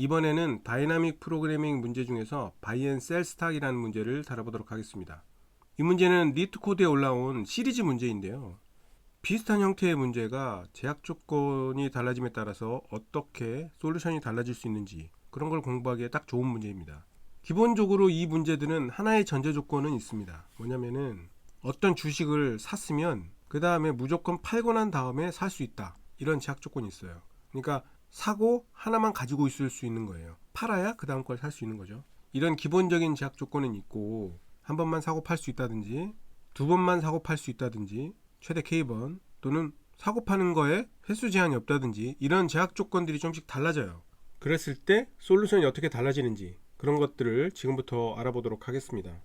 이번에는 다이나믹 프로그래밍 문제 중에서 바이 앤 셀 스탁이라는 문제를 다뤄보도록 하겠습니다. 이 문제는 리트코드에 올라온 시리즈 문제인데요. 비슷한 형태의 문제가 제약 조건이 달라짐에 따라서 어떻게 솔루션이 달라질 수 있는지 그런 걸 공부하기에 딱 좋은 문제입니다. 기본적으로 이 문제들은 하나의 전제 조건은 있습니다. 뭐냐면은 어떤 주식을 샀으면 그 다음에 무조건 팔고 난 다음에 살 수 있다. 이런 제약 조건이 있어요. 그러니까 사고 하나만 가지고 있을 수 있는 거예요. 팔아야 그 다음 걸 살 수 있는 거죠. 이런 기본적인 제약 조건은 있고 한 번만 사고 팔 수 있다든지 두 번만 사고 팔 수 있다든지 최대 K번 또는 사고 파는 거에 횟수 제한이 없다든지 이런 제약 조건들이 좀씩 달라져요. 그랬을 때 솔루션이 어떻게 달라지는지 그런 것들을 지금부터 알아보도록 하겠습니다.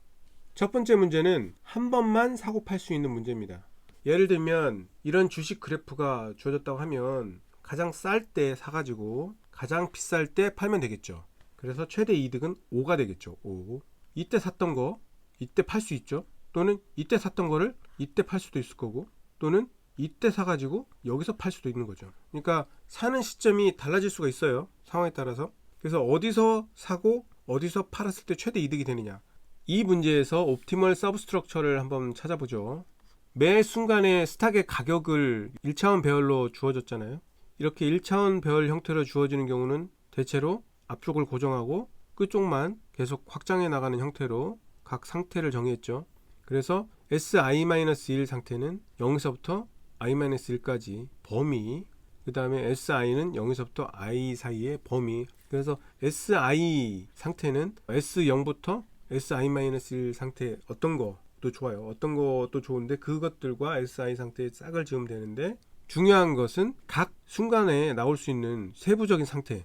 첫 번째 문제는 한 번만 사고 팔 수 있는 문제입니다. 예를 들면 이런 주식 그래프가 주어졌다고 하면 가장 쌀 때 사가지고 가장 비쌀 때 팔면 되겠죠. 그래서 최대 이득은 5가 되겠죠. 5. 이때 샀던 거 이때 팔 수 있죠. 또는 이때 샀던 거를 이때 팔 수도 있을 거고 또는 이때 사가지고 여기서 팔 수도 있는 거죠. 그러니까 사는 시점이 달라질 수가 있어요. 상황에 따라서. 그래서 어디서 사고 어디서 팔았을 때 최대 이득이 되느냐. 이 문제에서 옵티멀 서브스트럭처를 한번 찾아보죠. 매 순간의 스탁의 가격을 1차원 배열로 주어졌잖아요. 이렇게 1차원 배열 형태로 주어지는 경우는 대체로 앞쪽을 고정하고 끝쪽만 계속 확장해 나가는 형태로 각 상태를 정의했죠. 그래서 Si-1 상태는 0에서부터 i-1까지 범위, 그 다음에 Si 는 0에서부터 i 사이의 범위. 그래서 Si 상태는 S0부터 Si-1 상태 어떤 것도 좋아요. 어떤 것도 좋은데 그것들과 Si 상태의 짝을 지으면 되는데 중요한 것은 각 순간에 나올 수 있는 세부적인 상태.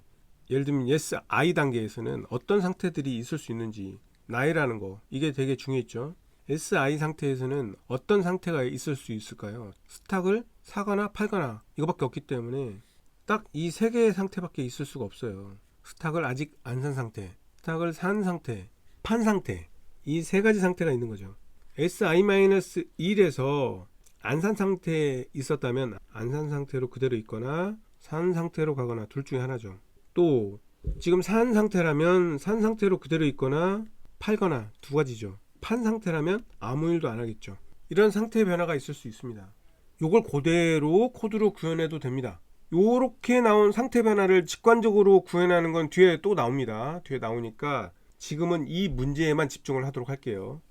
예를 들면 Si 단계에서는 어떤 상태들이 있을 수 있는지 나이라는 거 이게 되게 중요했죠. Si 상태에서는 어떤 상태가 있을 수 있을까요? 스탁을 사거나 팔거나 이거밖에 없기 때문에 딱 이 세 개의 상태밖에 있을 수가 없어요. 스탁을 아직 안 산 상태, 스탁을 산 상태, 판 상태 이 세 가지 상태가 있는 거죠. Si-1에서 안 산 상태에 있었다면 안 산 상태로 그대로 있거나 산 상태로 가거나 둘 중에 하나죠. 또 지금 산 상태라면 산 상태로 그대로 있거나 팔거나 두 가지죠. 판 상태라면 아무 일도 안 하겠죠. 이런 상태 변화가 있을 수 있습니다. 요걸 그대로 코드로 구현해도 됩니다. 요렇게 나온 상태 변화를 직관적으로 구현하는 건 뒤에 또 나옵니다. 뒤에 나오니까 지금은 이 문제에만 집중을 하도록 할게요.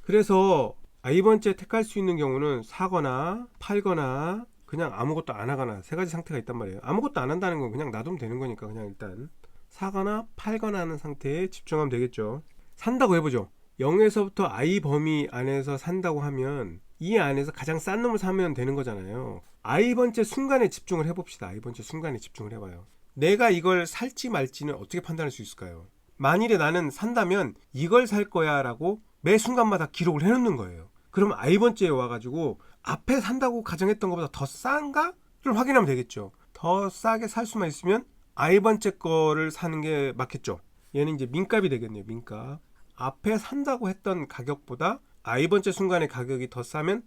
그래서 I번째 택할 수 있는 경우는 사거나 팔거나 그냥 아무것도 안 하거나 세 가지 상태가 있단 말이에요. 아무것도 안 한다는 건 그냥 놔두면 되는 거니까 그냥 일단 사거나 팔거나 하는 상태에 집중하면 되겠죠. 산다고 해보죠. 0에서부터 I 범위 안에서 산다고 하면 이 안에서 가장 싼 놈을 사면 되는 거잖아요. I번째 순간에 집중을 해봅시다. I번째 순간에 집중을 해봐요. 내가 이걸 살지 말지는 어떻게 판단할 수 있을까요? 만일에 나는 산다면 이걸 살 거야 라고 매 순간마다 기록을 해놓는 거예요. 그럼 I번째에 와가지고 앞에 산다고 가정했던 것보다 더 싼가를 확인하면 되겠죠. 더 싸게 살 수만 있으면 I번째 거를 사는 게 맞겠죠. 얘는 이제 민값이 되겠네요. 민값. 앞에 산다고 했던 가격보다 I번째 순간의 가격이 더 싸면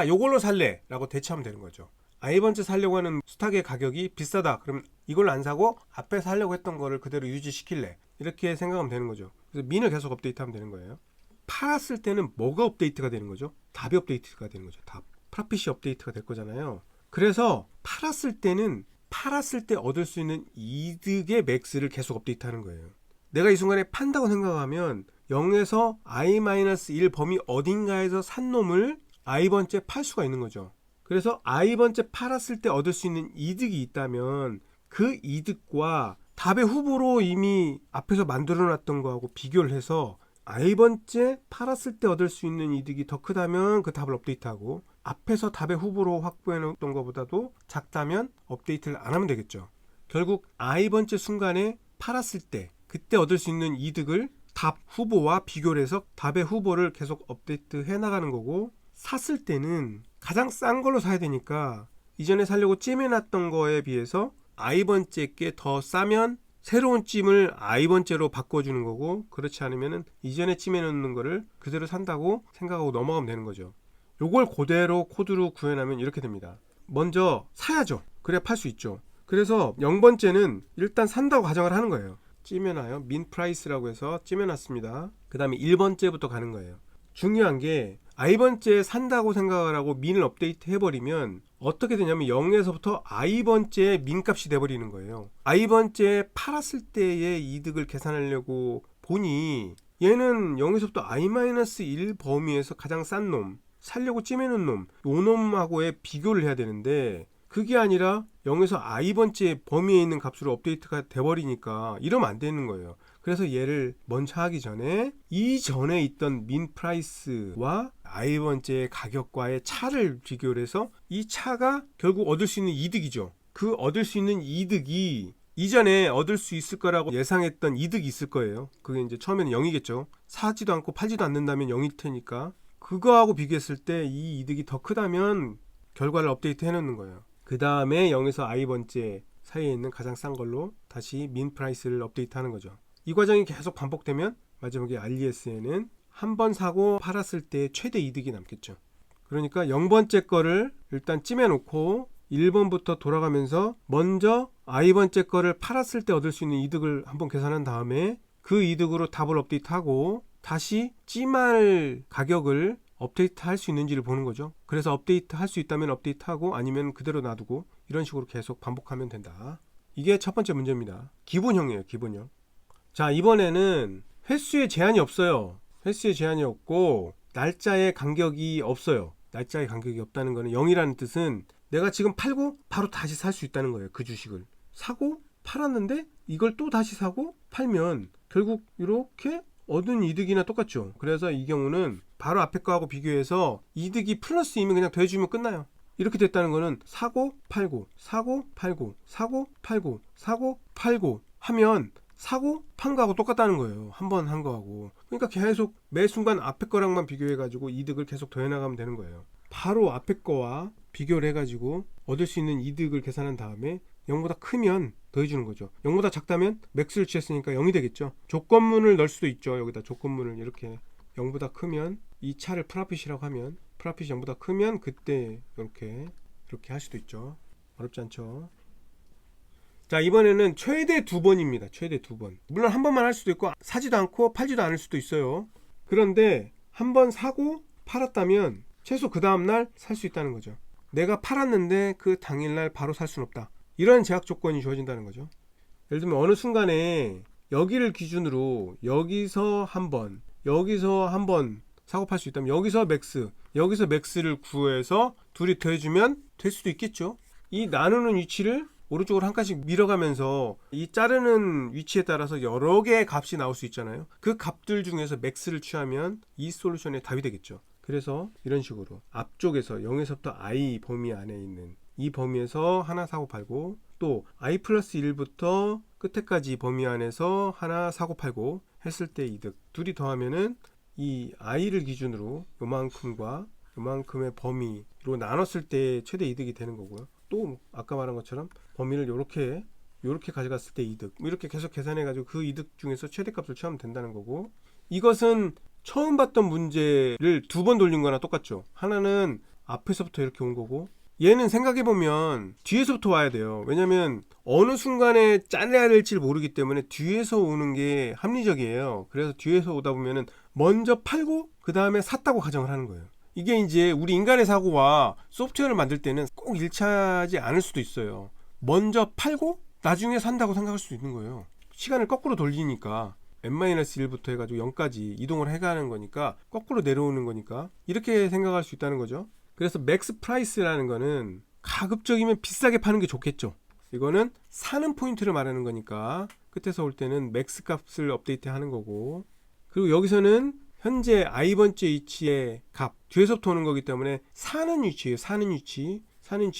요걸로 살래 라고 대처하면 되는 거죠. I번째 살려고 하는 스탁의 가격이 비싸다. 그럼 이걸 안 사고 앞에 살려고 했던 거를 그대로 유지시킬래. 이렇게 생각하면 되는 거죠. 그래서 민을 계속 업데이트하면 되는 거예요. 팔았을 때는 뭐가 업데이트가 되는 거죠? 답이 업데이트가 되는 거죠. 답. 프라핏이 업데이트가 될 거잖아요. 그래서 팔았을 때는 팔았을 때 얻을 수 있는 이득의 맥스를 계속 업데이트하는 거예요. 내가 이 순간에 판다고 생각하면 0에서 i-1 범위 어딘가에서 산 놈을 i번째 팔 수가 있는 거죠. 그래서 i번째 팔았을 때 얻을 수 있는 이득이 있다면 그 이득과 답의 후보로 이미 앞에서 만들어놨던 거하고 비교를 해서 i번째 팔았을 때 얻을 수 있는 이득이 더 크다면 그 답을 업데이트하고 앞에서 답의 후보로 확보해놓던 것보다도 작다면 업데이트를 안 하면 되겠죠. 결국 i번째 순간에 팔았을 때 그때 얻을 수 있는 이득을 답 후보와 비교를 해서 답의 후보를 계속 업데이트 해나가는 거고 샀을 때는 가장 싼 걸로 사야 되니까 이전에 사려고 찜해놨던 거에 비해서 i번째 게 더 싸면 새로운 찜을 i번째로 바꿔주는 거고 그렇지 않으면 이전에 찜해놓는 거를 그대로 산다고 생각하고 넘어가면 되는 거죠. 요걸 그대로 코드로 구현하면 이렇게 됩니다. 먼저 사야죠. 그래야 팔 수 있죠. 그래서 0번째는 일단 산다고 가정을 하는 거예요. 찌면하여 민 프라이스라고 해서 찌면놨습니다. 그 다음에 1번째부터 가는 거예요. 중요한 게 i번째 산다고 생각을 하고 민을 업데이트 해버리면 어떻게 되냐면 0에서부터 i번째의 민값이 돼버리는 거예요. i번째 팔았을 때의 이득을 계산하려고 보니 얘는 0에서부터 i-1 범위에서 가장 싼 놈, 살려고 찌매는 놈, 요 놈하고의 비교를 해야 되는데 그게 아니라 0에서 i번째 범위에 있는 값으로 업데이트가 돼버리니까 이러면 안 되는 거예요. 그래서 얘를 먼저 하기 전에 이전에 있던 민 프라이스와 i번째의 가격과의 차를 비교를 해서 이 차가 결국 얻을 수 있는 이득이죠. 그 얻을 수 있는 이득이 이전에 얻을 수 있을 거라고 예상했던 이득이 있을 거예요. 그게 이제 처음에는 0이겠죠. 사지도 않고 팔지도 않는다면 0일 테니까 그거하고 비교했을 때 이 이득이 더 크다면 결과를 업데이트 해놓는 거예요. 그 다음에 0에서 i번째 사이에 있는 가장 싼 걸로 다시 민 프라이스를 업데이트 하는 거죠. 이 과정이 계속 반복되면 마지막에 RES에는 한 번 사고 팔았을 때 최대 이득이 남겠죠. 그러니까 0번째 거를 일단 찜해놓고 1번부터 돌아가면서 먼저 i번째 거를 팔았을 때 얻을 수 있는 이득을 한번 계산한 다음에 그 이득으로 답을 업데이트하고 다시 찜할 가격을 업데이트 할 수 있는지를 보는 거죠. 그래서 업데이트 할 수 있다면 업데이트하고 아니면 그대로 놔두고 이런 식으로 계속 반복하면 된다. 이게 첫 번째 문제입니다. 기본형이에요. 기본형. 자, 이번에는 횟수에 제한이 없어요. 횟수에 제한이 없고 날짜에 간격이 없어요. 날짜에 간격이 없다는 거는 0이라는 뜻은 내가 지금 팔고 바로 다시 살 수 있다는 거예요. 그 주식을 사고 팔았는데 이걸 또 다시 사고 팔면 결국 이렇게 얻은 이득이나 똑같죠. 그래서 이 경우는 바로 앞에 거하고 비교해서 이득이 플러스이면 그냥 더해주면 끝나요. 이렇게 됐다는 거는 사고 팔고 사고 팔고 사고 팔고 사고 팔고 하면 사고 판 거하고 똑같다는 거예요. 한 번 한 거하고. 그러니까 계속 매 순간 앞에 거랑만 비교해가지고 이득을 계속 더해나가면 되는 거예요. 바로 앞에 거와 비교를 해가지고 얻을 수 있는 이득을 계산한 다음에 0보다 크면 더해주는 거죠. 0보다 작다면 맥스를 취했으니까 0이 되겠죠. 조건문을 넣을 수도 있죠. 여기다 조건문을 이렇게 0보다 크면 이 차를 프라핏이라고 하면 프라핏이 0보다 크면 그때 이렇게 할 수도 있죠. 어렵지 않죠. 자, 이번에는 최대 2번입니다. 최대 2번. 물론 한 번만 할 수도 있고 사지도 않고 팔지도 않을 수도 있어요. 그런데 한 번 사고 팔았다면 최소 그 다음날 살 수 있다는 거죠. 내가 팔았는데 그 당일날 바로 살 수는 없다. 이런 제약 조건이 주어진다는 거죠. 예를 들면 어느 순간에 여기를 기준으로 여기서 한 번, 여기서 한 번 사고 팔 수 있다면 여기서 맥스를 구해서 둘이 더해주면 될 수도 있겠죠. 이 나누는 위치를 오른쪽으로 한 칸씩 밀어가면서 이 자르는 위치에 따라서 여러 개의 값이 나올 수 있잖아요. 그 값들 중에서 맥스를 취하면 이 솔루션의 답이 되겠죠. 그래서 이런 식으로 앞쪽에서 0에서부터 i 범위 안에 있는 이 범위에서 하나 사고 팔고 또 i 플러스 1부터 끝에까지 범위 안에서 하나 사고 팔고 했을 때 이득 둘이 더하면은 이 i를 기준으로 요만큼과 요만큼의 범위로 나눴을 때 최대 이득이 되는 거고요. 또 아까 말한 것처럼 범위를 요렇게 가져갔을 때 이득 이렇게 계속 계산해 가지고 그 이득 중에서 최대값을 취하면 된다는 거고, 이것은 처음 봤던 문제를 2번 돌린 거나 똑같죠. 하나는 앞에서부터 이렇게 온 거고 얘는 생각해보면 뒤에서부터 와야 돼요. 왜냐면 어느 순간에 잘라야 될지 모르기 때문에 뒤에서 오는 게 합리적이에요. 그래서 뒤에서 오다 보면은 먼저 팔고 그 다음에 샀다고 가정을 하는 거예요. 이게 이제 우리 인간의 사고와 소프트웨어를 만들 때는 꼭 일치하지 않을 수도 있어요. 먼저 팔고 나중에 산다고 생각할 수도 있는 거예요. 시간을 거꾸로 돌리니까 n-1부터 해가지고 0까지 이동을 해가는 거니까 거꾸로 내려오는 거니까 이렇게 생각할 수 있다는 거죠. 그래서 맥스 프라이스라는 거는 가급적이면 비싸게 파는 게 좋겠죠. 이거는 사는 포인트를 말하는 거니까 끝에서 올 때는 맥스 값을 업데이트 하는 거고, 그리고 여기서는 현재 i번째 위치의 값 뒤에서부터 오는 거기 때문에 사는 위치예요. 사는 위치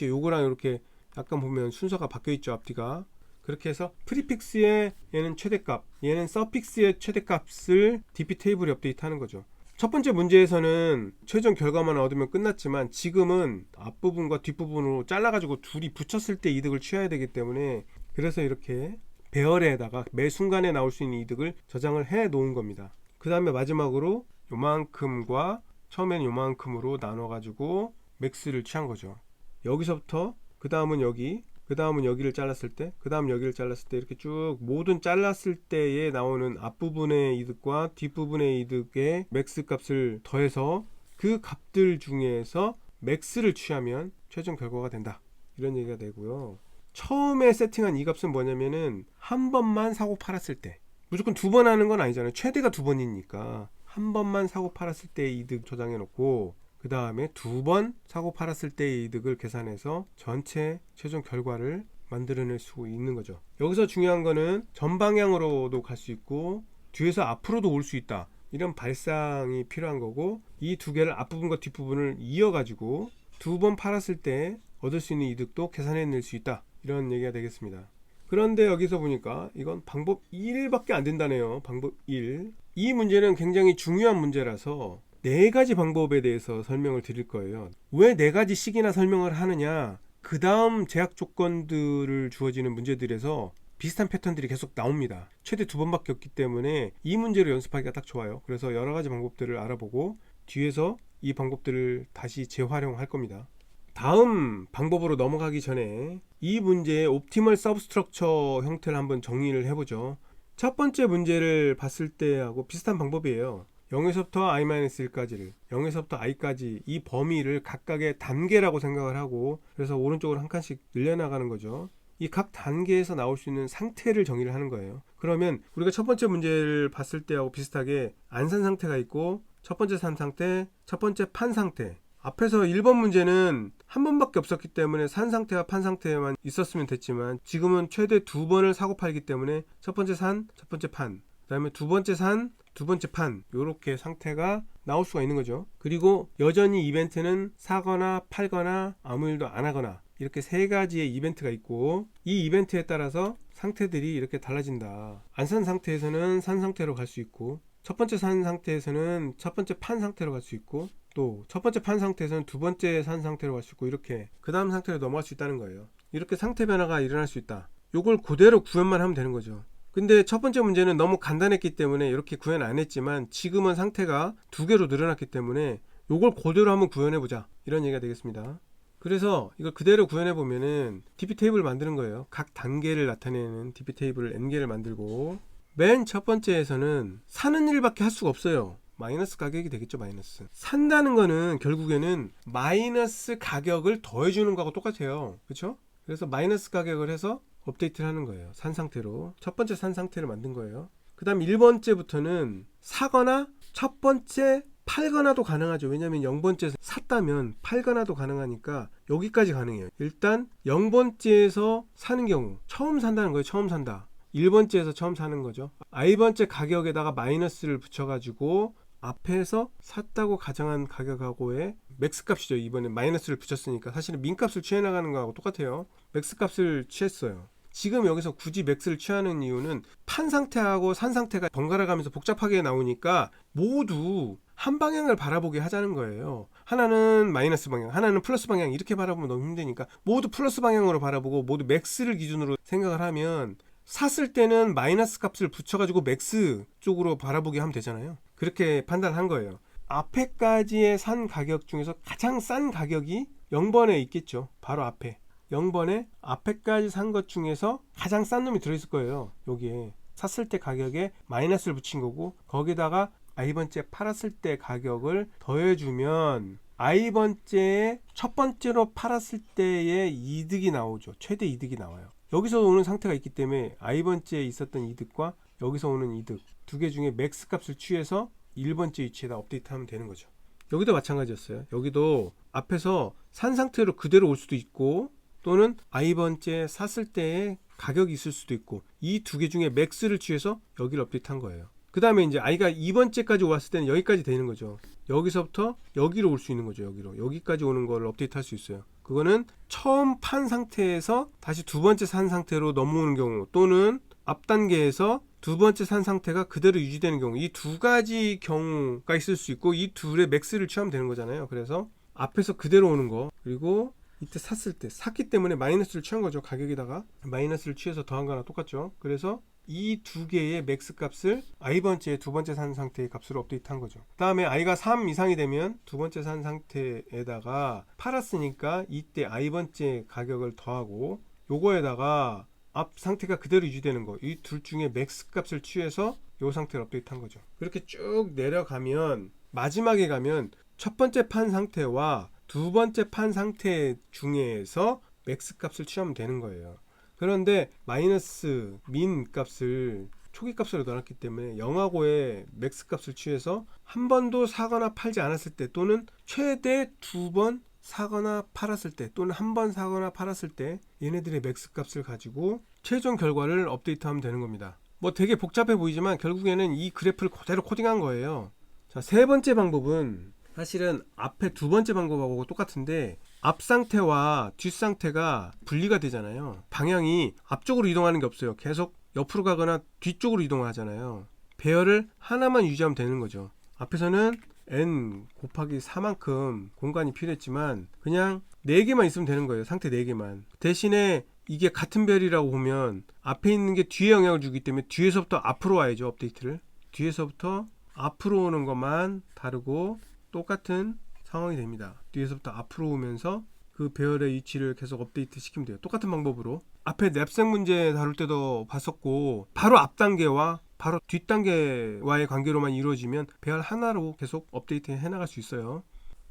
요거랑 이렇게 약간 보면 순서가 바뀌어 있죠. 앞뒤가. 그렇게 해서 프리픽스의 얘는 최대값, 얘는 서픽스의 최대값을 DP 테이블에 업데이트 하는 거죠. 첫 번째 문제에서는 최종 결과만 얻으면 끝났지만 지금은 앞부분과 뒷부분으로 잘라가지고 둘이 붙였을 때 이득을 취해야 되기 때문에 그래서 이렇게 배열에다가 매 순간에 나올 수 있는 이득을 저장을 해 놓은 겁니다. 그 다음에 마지막으로 요만큼과 처음에는 요만큼으로 나눠가지고 맥스를 취한 거죠. 여기서부터 그 다음은 여기 그 다음은 여기를 잘랐을 때, 그 다음 여기를 잘랐을 때, 이렇게 쭉 모든 잘랐을 때에 나오는 앞부분의 이득과 뒷부분의 이득의 맥스 값을 더해서 그 값들 중에서 맥스를 취하면 최종 결과가 된다, 이런 얘기가 되고요. 처음에 세팅한 이 값은 뭐냐면은 한 번만 사고 팔았을 때, 무조건 두 번 하는 건 아니잖아요. 최대가 두 번이니까 한 번만 사고 팔았을 때의 이득 저장해 놓고, 그 다음에 두 번 사고 팔았을 때의 이득을 계산해서 전체 최종 결과를 만들어낼 수 있는 거죠. 여기서 중요한 거는 전방향으로도 갈 수 있고 뒤에서 앞으로도 올 수 있다, 이런 발상이 필요한 거고, 이 두 개를 앞부분과 뒷부분을 이어가지고 두 번 팔았을 때 얻을 수 있는 이득도 계산해낼 수 있다, 이런 얘기가 되겠습니다. 그런데 여기서 보니까 이건 방법 1밖에 안 된다네요. 방법 1. 이 문제는 굉장히 중요한 문제라서 네 가지 방법에 대해서 설명을 드릴 거예요. 왜 네 가지씩이나 설명을 하느냐, 그 다음 제약 조건들을 주어지는 문제들에서 비슷한 패턴들이 계속 나옵니다. 최대 두 번밖에 없기 때문에 이 문제를 연습하기가 딱 좋아요. 그래서 여러 가지 방법들을 알아보고 뒤에서 이 방법들을 다시 재활용할 겁니다. 다음 방법으로 넘어가기 전에 이 문제의 옵티멀 서브스트럭처 형태를 한번 정리를 해보죠. 첫 번째 문제를 봤을 때하고 비슷한 방법이에요. 0에서부터 i-1까지를, 0에서부터 i까지 이 범위를 각각의 단계라고 생각을 하고, 그래서 오른쪽으로 한 칸씩 늘려나가는 거죠. 이 각 단계에서 나올 수 있는 상태를 정의를 하는 거예요. 그러면 우리가 첫 번째 문제를 봤을 때하고 비슷하게 안 산 상태가 있고, 첫 번째 산 상태, 첫 번째 판 상태. 앞에서 1번 문제는 한 번밖에 없었기 때문에 산 상태와 판 상태에만 있었으면 됐지만, 지금은 최대 두 번을 사고 팔기 때문에 첫 번째 산, 첫 번째 판, 그 다음에 두 번째 산, 두 번째 판, 이렇게 상태가 나올 수가 있는 거죠. 그리고 여전히 이벤트는 사거나 팔거나 아무 일도 안 하거나, 이렇게 세 가지의 이벤트가 있고, 이 이벤트에 따라서 상태들이 이렇게 달라진다. 안 산 상태에서는 산 상태로 갈 수 있고, 첫 번째 산 상태에서는 첫 번째 판 상태로 갈 수 있고, 또 첫 번째 판 상태에서는 두 번째 산 상태로 갈 수 있고, 이렇게 그 다음 상태로 넘어갈 수 있다는 거예요. 이렇게 상태 변화가 일어날 수 있다. 요걸 그대로 구현만 하면 되는 거죠. 근데 첫 번째 문제는 너무 간단했기 때문에 이렇게 구현 안 했지만, 지금은 상태가 두 개로 늘어났기 때문에 요걸 그대로 한번 구현해 보자, 이런 얘기가 되겠습니다. 그래서 이걸 그대로 구현해 보면은 DP 테이블을 만드는 거예요. 각 단계를 나타내는 DP 테이블을 n개를 만들고, 맨 첫 번째에서는 사는 일밖에 할 수가 없어요. 마이너스 가격이 되겠죠. 마이너스. 산다는 거는 결국에는 마이너스 가격을 더해주는 거하고 똑같아요. 그렇죠? 그래서 마이너스 가격을 해서 업데이트를 하는 거예요. 산 상태로. 첫 번째 산 상태를 만든 거예요. 그 다음 1번째부터는 사거나 첫 번째 팔거나도 가능하죠. 왜냐하면 0번째에서 샀다면 팔거나도 가능하니까 여기까지 가능해요. 일단 0번째에서 사는 경우, 처음 산다는 거예요. 처음 산다. 1번째에서 처음 사는 거죠. i번째 가격에다가 마이너스를 붙여가지고 앞에서 샀다고 가정한 가격하고의 맥스 값이죠. 이번에 마이너스를 붙였으니까 사실은 민 값을 취해 나가는 거하고 똑같아요. 맥스 값을 취했어요. 지금 여기서 굳이 맥스를 취하는 이유는 판 상태하고 산 상태가 번갈아 가면서 복잡하게 나오니까 모두 한 방향을 바라보게 하자는 거예요. 하나는 마이너스 방향, 하나는 플러스 방향, 이렇게 바라보면 너무 힘드니까 모두 플러스 방향으로 바라보고 모두 맥스를 기준으로 생각을 하면, 샀을 때는 마이너스 값을 붙여가지고 맥스 쪽으로 바라보게 하면 되잖아요. 그렇게 판단한 거예요. 앞에까지의 산 가격 중에서 가장 싼 가격이 0번에 있겠죠. 바로 앞에 0번에 앞에까지 산 것 중에서 가장 싼 놈이 들어있을 거예요. 여기에 샀을 때 가격에 마이너스를 붙인 거고, 거기다가 i번째 팔았을 때 가격을 더해주면 i번째에 첫 번째로 팔았을 때의 이득이 나오죠. 최대 이득이 나와요. 여기서 오는 상태가 있기 때문에 i번째에 있었던 이득과 여기서 오는 이득 두 개 중에 맥스 값을 취해서 1번째 위치에다 업데이트하면 되는 거죠. 여기도 마찬가지였어요. 여기도 앞에서 산 상태로 그대로 올 수도 있고, 또는 i번째 샀을 때의 가격이 있을 수도 있고, 이 두 개 중에 맥스를 취해서 여기를 업데이트한 거예요. 그 다음에 이제 i가 2번째까지 왔을 때는 여기까지 되는 거죠. 여기서부터 여기로 올 수 있는 거죠. 여기까지 오는 걸 업데이트 할 수 있어요. 그거는 처음 판 상태에서 다시 두 번째 산 상태로 넘어오는 경우, 또는 앞 단계에서 두 번째 산 상태가 그대로 유지되는 경우, 이 두 가지 경우가 있을 수 있고, 이 둘의 맥스를 취하면 되는 거잖아요. 그래서 앞에서 그대로 오는 거, 그리고 이때 샀을 때 샀기 때문에 마이너스를 취한 거죠. 가격에다가 마이너스를 취해서 더한 거나 똑같죠. 그래서 이 두 개의 맥스 값을 i번째 두 번째 산 상태의 값으로 업데이트한 거죠. 그 다음에 i가 3 이상이 되면 두 번째 산 상태에다가 팔았으니까 이때 i번째 가격을 더하고, 요거에다가 앞 상태가 그대로 유지되는 거, 이 둘 중에 맥스 값을 취해서 요 상태를 업데이트한 거죠. 그렇게 쭉 내려가면 마지막에 가면 첫 번째 판 상태와 두 번째 판 상태 중에서 맥스 값을 취하면 되는 거예요. 그런데 마이너스 민 값을 초기 값으로 넣어놨기 때문에 0하고의 맥스 값을 취해서 한 번도 사거나 팔지 않았을 때, 또는 최대 두 번 사거나 팔았을 때, 또는 한 번 사거나 팔았을 때 얘네들의 맥스 값을 가지고 최종 결과를 업데이트하면 되는 겁니다. 뭐 되게 복잡해 보이지만 결국에는 이 그래프를 그대로 코딩한 거예요. 자, 세 번째 방법은 사실은 앞에 두 번째 방법하고 똑같은데, 앞 상태와 뒷 상태가 분리가 되잖아요. 방향이 앞쪽으로 이동하는 게 없어요. 계속 옆으로 가거나 뒤쪽으로 이동하잖아요. 배열을 하나만 유지하면 되는 거죠. 앞에서는 n 곱하기 4만큼 공간이 필요했지만 그냥 4개만 있으면 되는 거예요. 상태 4개만. 대신에 이게 같은 별이라고 보면 앞에 있는 게 뒤에 영향을 주기 때문에 뒤에서부터 앞으로 와야죠. 업데이트를. 뒤에서부터 앞으로 오는 것만 다르고 똑같은 상황이 됩니다. 뒤에서부터 앞으로 오면서 그 배열의 위치를 계속 업데이트 시키면 돼요. 똑같은 방법으로. 앞에 랩색 문제 다룰 때도 봤었고, 바로 앞 단계와 바로 뒷 단계와의 관계로만 이루어지면 배열 하나로 계속 업데이트 해나갈 수 있어요.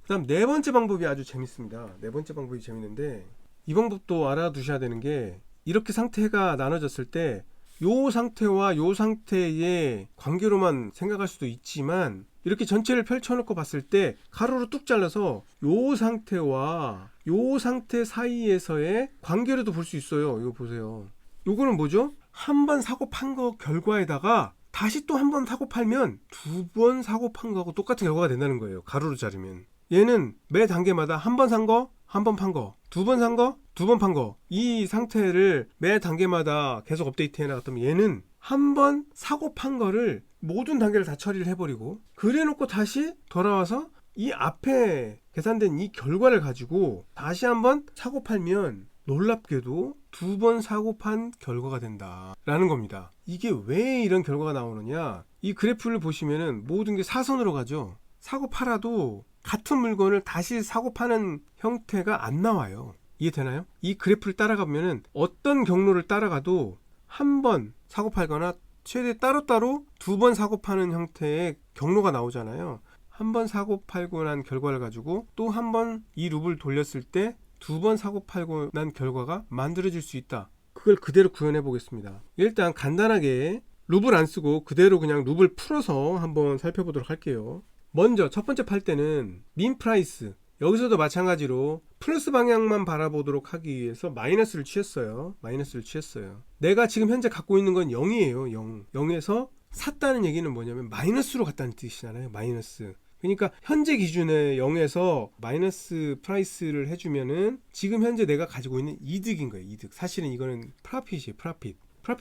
그 다음 네 번째 방법이 아주 재밌습니다. 네 번째 방법이 재밌는데, 이 방법도 알아두셔야 되는 게, 이렇게 상태가 나눠졌을 때 요 상태와 요 상태의 관계로만 생각할 수도 있지만, 이렇게 전체를 펼쳐놓고 봤을 때 가로로 뚝 잘라서 요 상태와 요 상태 사이에서의 관계로도 볼 수 있어요. 이거 보세요. 요거는 뭐죠? 한 번 사고 판 거 결과에다가 다시 또 한 번 사고 팔면 두 번 사고 판 거하고 똑같은 결과가 된다는 거예요. 가로로 자르면. 얘는 매 단계마다 한 번 산 거, 한 번 판 거, 두 번 산 거, 두 번 판 거, 이 상태를 매 단계마다 계속 업데이트 해나갔다면, 얘는 한 번 사고 판 거를 모든 단계를 다 처리를 해버리고 그래놓고 다시 돌아와서 이 앞에 계산된 이 결과를 가지고 다시 한번 사고 팔면 놀랍게도 두 번 사고 판 결과가 된다라는 겁니다. 이게 왜 이런 결과가 나오느냐, 이 그래프를 보시면은 모든 게 사선으로 가죠. 사고 팔아도 같은 물건을 다시 사고 파는 형태가 안 나와요. 이해되나요? 이 그래프를 따라가면은 어떤 경로를 따라가도 한 번 사고 팔거나 최대 따로따로 두 번 사고 파는 형태의 경로가 나오잖아요. 한 번 사고 팔고 난 결과를 가지고 또 한 번 이 룹을 돌렸을 때 두 번 사고 팔고 난 결과가 만들어질 수 있다. 그걸 그대로 구현해 보겠습니다. 일단 간단하게 룹을 안 쓰고 그대로 그냥 룹을 풀어서 한번 살펴보도록 할게요. 먼저 첫 번째 팔 때는 민 프라이스, 여기서도 마찬가지로 플러스 방향만 바라보도록 하기 위해서 마이너스를 취했어요. 내가 지금 현재 갖고 있는 건 0이에요. 0에서 샀다는 얘기는 뭐냐면 마이너스로 갔다는 뜻이잖아요. 마이너스. 그러니까 현재 기준에 0에서 마이너스 프라이스를 해주면은 지금 현재 내가 가지고 있는 이득인 거예요. 이득. 사실은 이거는 프라핏이에요. 프라핏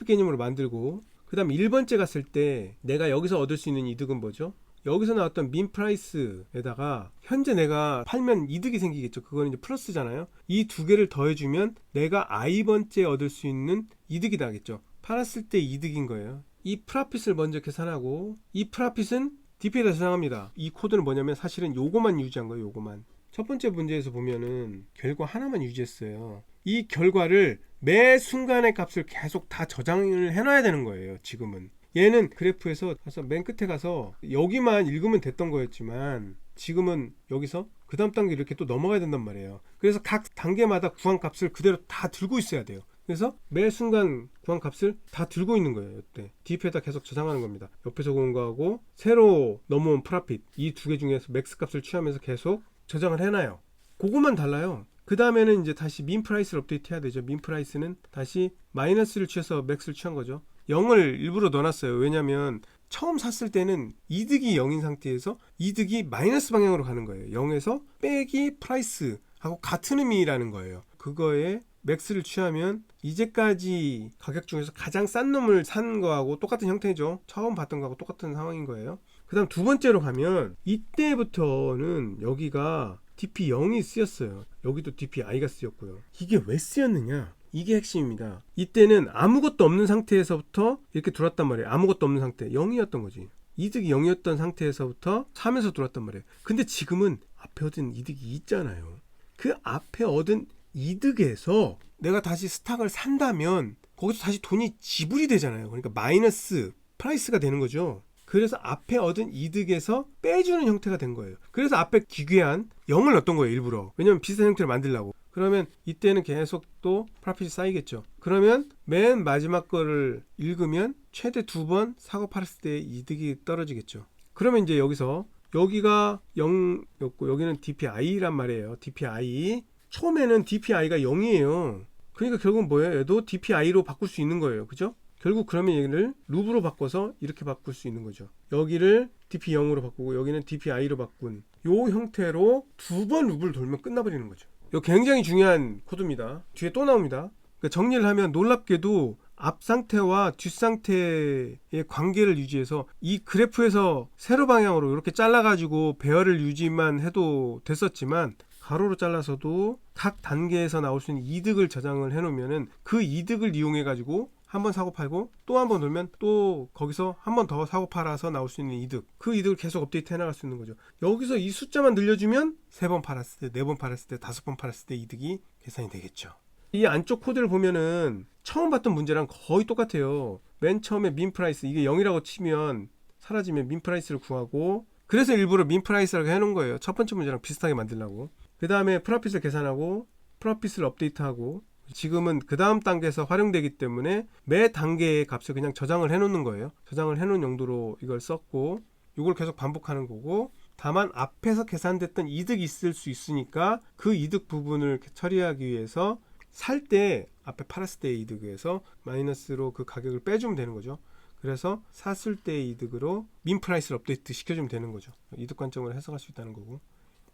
개념으로 만들고, 그 다음 1번째 갔을 때 내가 여기서 얻을 수 있는 이득은 뭐죠? 여기서 나왔던 민 프라이스에다가 현재 내가 팔면 이득이 생기겠죠. 그거는 이제 플러스잖아요. 이 두 개를 더해주면 내가 i번째 얻을 수 있는 이득이 나겠죠. 팔았을 때 이득인 거예요. 이 프라핏을 먼저 계산하고, 이 프라핏은 DP에다 저장합니다. 이 코드는 뭐냐면 사실은 요거만 유지한 거예요. 요거만. 첫 번째 문제에서 보면은 결과 하나만 유지했어요. 이 결과를 매 순간의 값을 계속 다 저장을 해놔야 되는 거예요. 지금은. 얘는 그래프에서 가서 맨 끝에 가서 여기만 읽으면 됐던 거였지만, 지금은 여기서 그 다음 단계 이렇게 또 넘어가야 된단 말이에요. 그래서 각 단계마다 구한 값을 그대로 다 들고 있어야 돼요. 그래서 매 순간 구한 값을 다 들고 있는 거예요. 이때 DP에다 계속 저장하는 겁니다. 옆에서 온 거하고 새로 넘어온 프라핏, 이 두 개 중에서 맥스 값을 취하면서 계속 저장을 해놔요. 그것만 달라요. 그 다음에는 이제 다시 민 프라이스를 업데이트 해야 되죠. 민 프라이스는 다시 마이너스를 취해서 맥스를 취한 거죠. 0을 일부러 넣어놨어요. 왜냐면 처음 샀을 때는 이득이 0인 상태에서 이득이 마이너스 방향으로 가는 거예요. 0에서 빼기 프라이스하고 같은 의미라는 거예요. 그거에 맥스를 취하면 이제까지 가격 중에서 가장 싼 놈을 산 거하고 똑같은 형태죠. 처음 봤던 거하고 똑같은 상황인 거예요. 그 다음 두 번째로 가면 이때부터는 여기가 DP0이 쓰였어요. 여기도 DPI가 쓰였고요. 이게 왜 쓰였느냐? 이게 핵심입니다. 이때는 아무것도 없는 상태에서부터 이렇게 들어왔단 말이에요. 아무것도 없는 상태, 0이었던 거지. 이득이 0이었던 상태에서부터 3에서 들어왔단 말이에요. 근데 지금은 앞에 얻은 이득이 있잖아요. 그 앞에 얻은 이득에서 내가 다시 스탁을 산다면 거기서 다시 돈이 지불이 되잖아요. 그러니까 마이너스 프라이스가 되는 거죠. 그래서 앞에 얻은 이득에서 빼주는 형태가 된 거예요. 그래서 앞에 기괴한 0을 넣었던 거예요, 일부러. 왜냐면 비슷한 형태를 만들려고. 그러면 이때는 계속 또 프로핏이 쌓이겠죠. 그러면 맨 마지막 거를 읽으면 최대 2번 사고 팔았을 때 이득이 떨어지겠죠. 그러면 이제 여기서 여기가 0였고 여기는 DPI란 말이에요. DPI. 처음에는 DPI가 0이에요. 그러니까 결국은 뭐예요? 얘도 DPI로 바꿀 수 있는 거예요. 그죠? 결국 그러면 얘를 루브로 바꿔서 이렇게 바꿀 수 있는 거죠. 여기를 DP0으로 바꾸고 여기는 DPI로 바꾼 요 형태로 2번 루브를 돌면 끝나버리는 거죠. 이거 굉장히 중요한 코드입니다. 뒤에 또 나옵니다. 그러니까 정리를 하면 놀랍게도 앞 상태와 뒷 상태의 관계를 유지해서 이 그래프에서 세로 방향으로 이렇게 잘라가지고 배열을 유지만 해도 됐었지만 가로로 잘라서도 각 단계에서 나올 수 있는 이득을 저장을 해놓으면은 그 이득을 이용해가지고 한 번 사고 팔고 또 한 번 돌면 또 거기서 한 번 더 사고 팔아서 나올 수 있는 이득, 그 이득을 계속 업데이트 해나갈 수 있는 거죠. 여기서 이 숫자만 늘려주면 3번 팔았을 때, 4번 팔았을 때, 5번 팔았을 때 이득이 계산이 되겠죠. 이 안쪽 코드를 보면은 처음 봤던 문제랑 거의 똑같아요. 맨 처음에 민 프라이스, 이게 0이라고 치면 사라지면 민 프라이스를 구하고, 그래서 일부러 민 프라이스라고 해놓은 거예요. 첫 번째 문제랑 비슷하게 만들려고. 그 다음에 프로핏을 계산하고 프로핏을 업데이트하고, 지금은 그 다음 단계에서 활용되기 때문에 매 단계의 값을 그냥 저장을 해 놓는 거예요. 저장을 해 놓은 용도로 이걸 썼고, 이걸 계속 반복하는 거고, 다만 앞에서 계산됐던 이득이 있을 수 있으니까 그 이득 부분을 처리하기 위해서 살 때 앞에 팔았을 때의 이득에서 마이너스로 그 가격을 빼주면 되는 거죠. 그래서 샀을 때의 이득으로 민 프라이스를 업데이트 시켜주면 되는 거죠. 이득 관점으로 해석할 수 있다는 거고,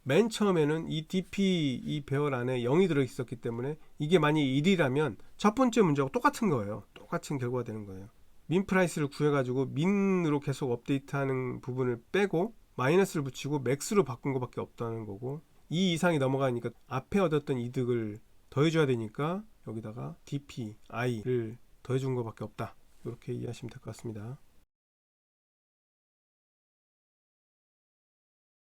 맨 처음에는 이 DP 이 배열 안에 0이 들어있었기 때문에 이게 만약 1이라면 첫 번째 문제하고 똑같은 거예요. 똑같은 결과가 되는 거예요. 민 프라이스를 구해가지고 민으로 계속 업데이트하는 부분을 빼고 마이너스를 붙이고 맥스로 바꾼 것밖에 없다는 거고, 2 이상이 넘어가니까 앞에 얻었던 이득을 더해줘야 되니까 여기다가 DPI를 더해준 것밖에 없다. 이렇게 이해하시면 될 것 같습니다.